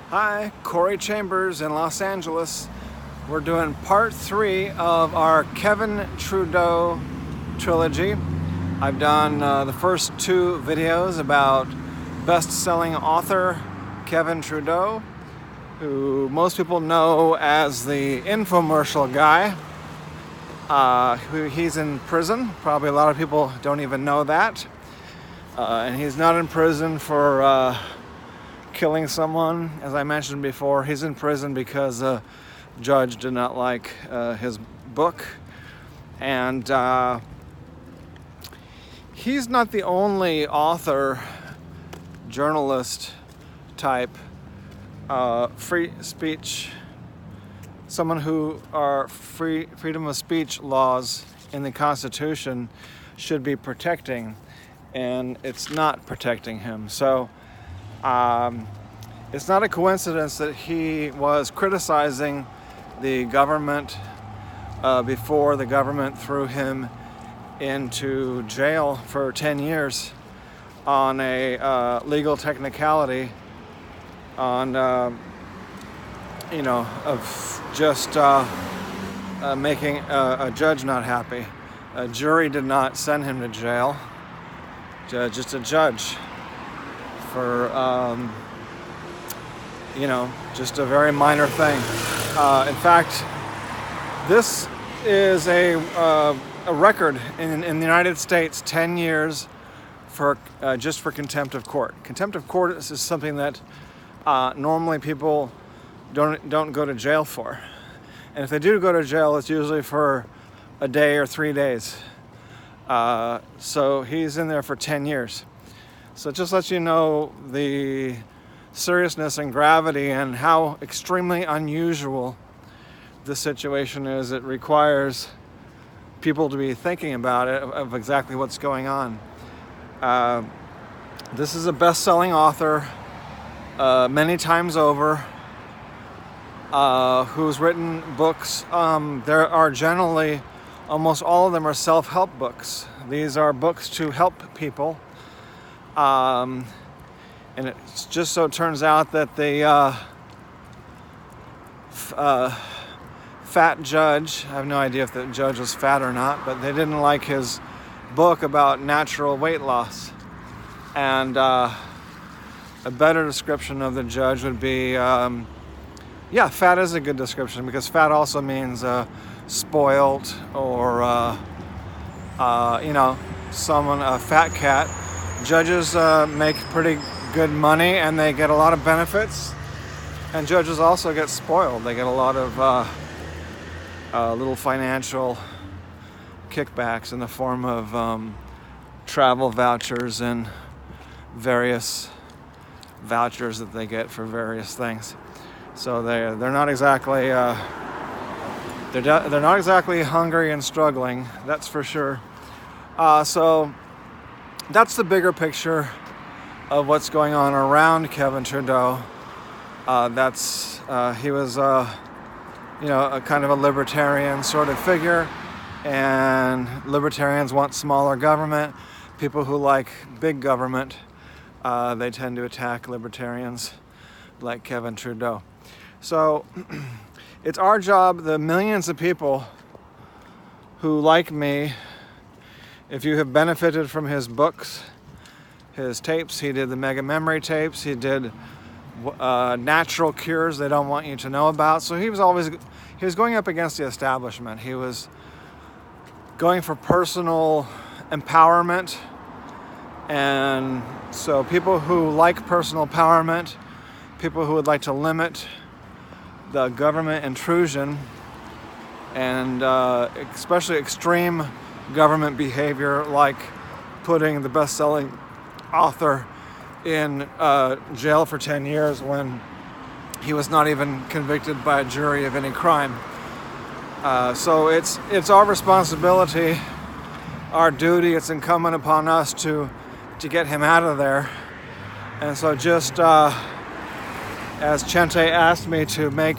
Hi, Corey Chambers in Los Angeles. We're doing part 3 of our Kevin Trudeau trilogy. I've done the first 2 videos about best-selling author Kevin Trudeau, who most people know as the infomercial guy. He's in prison. Probably a lot of people don't even know that. And he's not in prison for killing someone. As I mentioned before, he's in prison because a judge did not like his book. And he's not the only author, journalist type, free speech, someone who our freedom of speech laws in the Constitution should be protecting, and it's not protecting him. So it's not a coincidence that he was criticizing the government before the government threw him into jail for 10 years on a legal technicality on of just making a judge not happy. A jury did not send him to jail, just a judge for just a very minor thing. In fact, this is a record in the United States, 10 years for just for contempt of court. Contempt of court is something that normally people don't go to jail for. And if they do go to jail, it's usually for a day or 3 days. So he's in there for 10 years. So it just lets you know the seriousness and gravity and how extremely unusual this situation is. It requires people to be thinking about it, of exactly what's going on. This is a best-selling author many times over, who's written books. There are generally, almost all of them are self-help books. These are books to help people. And it just so turns out that the fat judge, I have no idea if the judge was fat or not, but they didn't like his book about natural weight loss. And a better description of the judge would be, fat is a good description, because fat also means spoiled, or someone, a fat cat. Judges make pretty good money and they get a lot of benefits, and judges also get spoiled. They get a lot of little financial kickbacks in the form of travel vouchers and various vouchers that they get for various things. So they're not exactly they're not exactly hungry and struggling, that's for sure. So that's the bigger picture of what's going on around Kevin Trudeau. He was a kind of a libertarian sort of figure, and libertarians want smaller government. People who like big government, they tend to attack libertarians like Kevin Trudeau. So it's our job, the millions of people who like me, if you have benefited from his books, his tapes. He did the mega memory tapes. He did natural cures they don't want you to know about. So he was going up against the establishment. He was going for personal empowerment. And so people who like personal empowerment, people who would like to limit the government intrusion, and especially extreme government behavior, like putting the best-selling author in jail for 10 years when he was not even convicted by a jury of any crime. So it's our responsibility, our duty, it's incumbent upon us to get him out of there. And so just as Chente asked me to make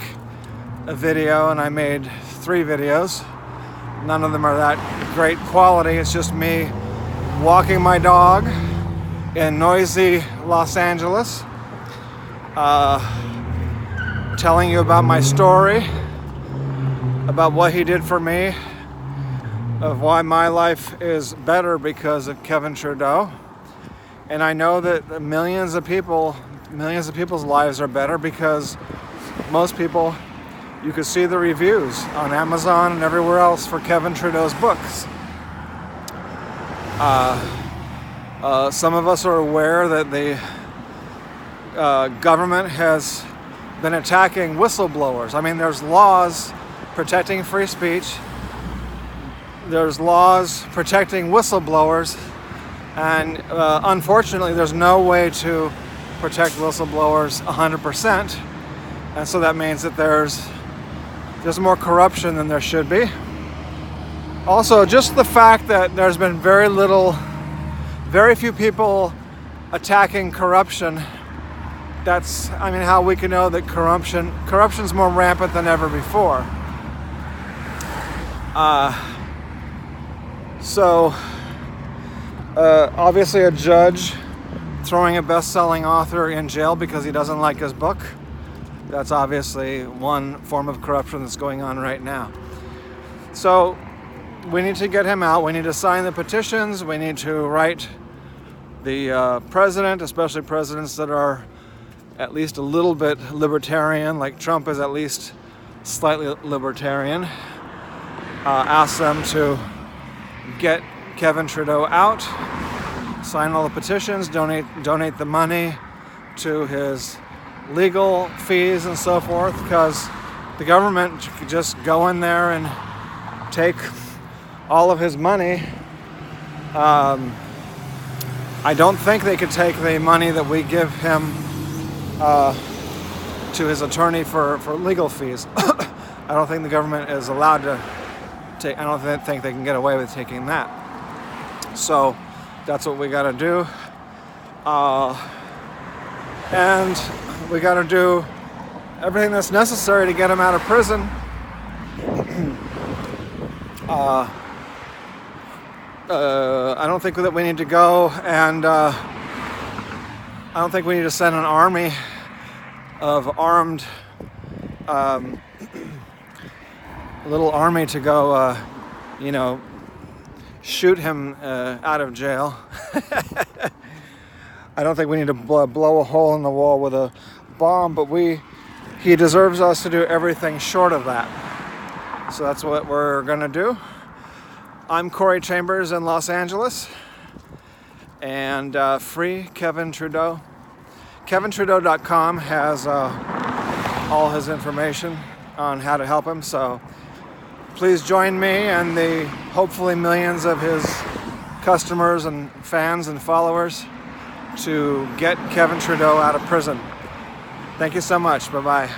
a video, and I made 3 videos. None of them are that great quality. It's just me walking my dog in noisy Los Angeles. telling you about my story, about what he did for me, of why my life is better because of Kevin Trudeau. And I know that millions of people's lives are better because most people, you can see the reviews on Amazon and everywhere else for Kevin Trudeau's books. Some of us are aware that the government has been attacking whistleblowers. I mean, there's laws protecting free speech. There's laws protecting whistleblowers. And unfortunately, there's no way to protect whistleblowers 100%. And so that means that there's more corruption than there should be. Also, just the fact that there's been very few people attacking corruption, that's, I mean, how we can know that corruption's more rampant than ever before. Obviously a judge throwing a best-selling author in jail because he doesn't like his book, that's obviously one form of corruption that's going on right now. So we need to get him out. We need to sign the petitions. We need to write the president, especially presidents that are at least a little bit libertarian, like Trump is at least slightly libertarian. Ask them to get Kevin Trudeau out, sign all the petitions, donate the money to his legal fees and so forth, because the government could just go in there and take all of his money. I don't think they could take the money that we give him to his attorney for legal fees. I don't think the government is allowed to take, I don't think they can get away with taking that. So that's what we got to do. And we got to do everything that's necessary to get him out of prison. I don't think that we need to go and I don't think we need to send an army of armed little army to go shoot him out of jail. I don't think we need to blow a hole in the wall with a bomb, but he deserves us to do everything short of that. So that's what we're gonna do. I'm Corey Chambers in Los Angeles, and free Kevin Trudeau. KevinTrudeau.com has all his information on how to help him, so please join me and the hopefully millions of his customers and fans and followers to get Kevin Trudeau out of prison. Thank you so much. Bye-bye.